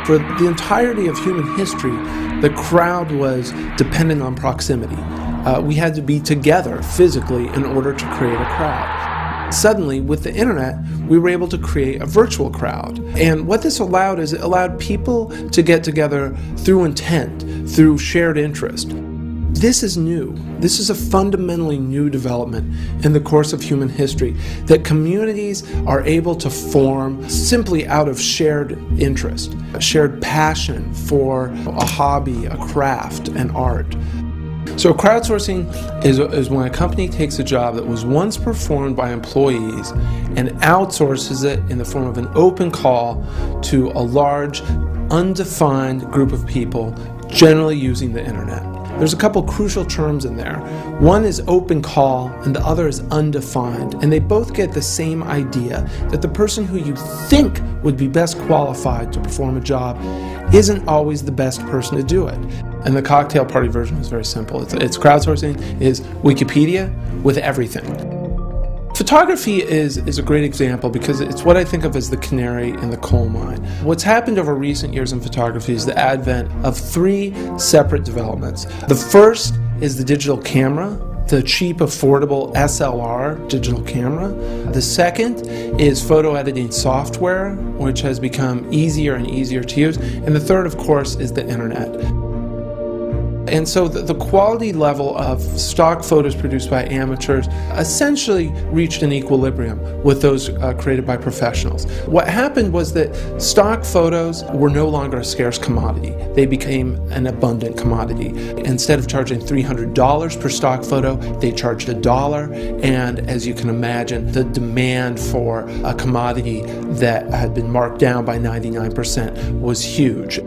For the entirety of human history, the crowd was dependent on proximity. We had to be together physically in order to create a crowd. Suddenly, with the internet, we were able to create a virtual crowd. And what this allowed is it allowed people to get together through intent, through shared interest. This is new. This is a fundamentally new development in the course of human history, that communities are able to form simply out of shared interest, a shared passion for a hobby, a craft, an art. So crowdsourcing is when a company takes a job that was once performed by employees and outsources it in the form of an open call to a large, undefined group of people, generally using the internet. There's a couple crucial terms in there. One is open call and the other is undefined, and they both get the same idea, that the person who you think would be best qualified to perform a job isn't always the best person to do it. And the cocktail party version is very simple. It's crowdsourcing is Wikipedia with everything. Photography is a great example because it's what I think of as the canary in the coal mine. What's happened over recent years in photography is the advent of three separate developments. The first is the digital camera, the cheap, affordable SLR digital camera. The second is photo editing software, which has become easier and easier to use. And the third, of course, is the internet. And so the quality level of stock photos produced by amateurs essentially reached an equilibrium with those created by professionals. What happened was that stock photos were no longer a scarce commodity. They became an abundant commodity. Instead of charging $300 per stock photo, they charged $1. And as you can imagine, the demand for a commodity that had been marked down by 99% was huge.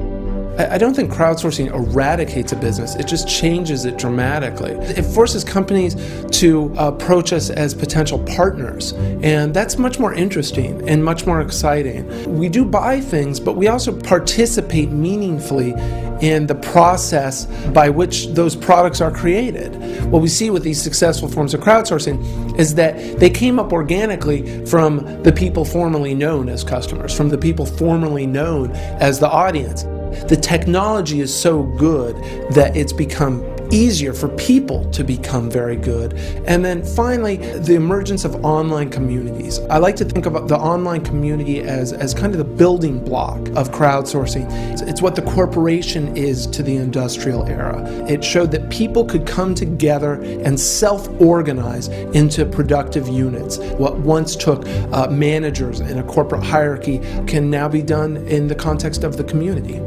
I don't think crowdsourcing eradicates a business, it just changes it dramatically. It forces companies to approach us as potential partners, and that's much more interesting and much more exciting. We do buy things, but we also participate meaningfully in the process by which those products are created. What we see with these successful forms of crowdsourcing is that they came up organically from the people formerly known as customers, from the people formerly known as the audience. The technology is so good that it's become easier for people to become very good. And then finally, the emergence of online communities. I like to think about the online community as kind of the building block of crowdsourcing. It's what the corporation is to the industrial era. It showed that people could come together and self-organize into productive units. What once took managers in a corporate hierarchy can now be done in the context of the community.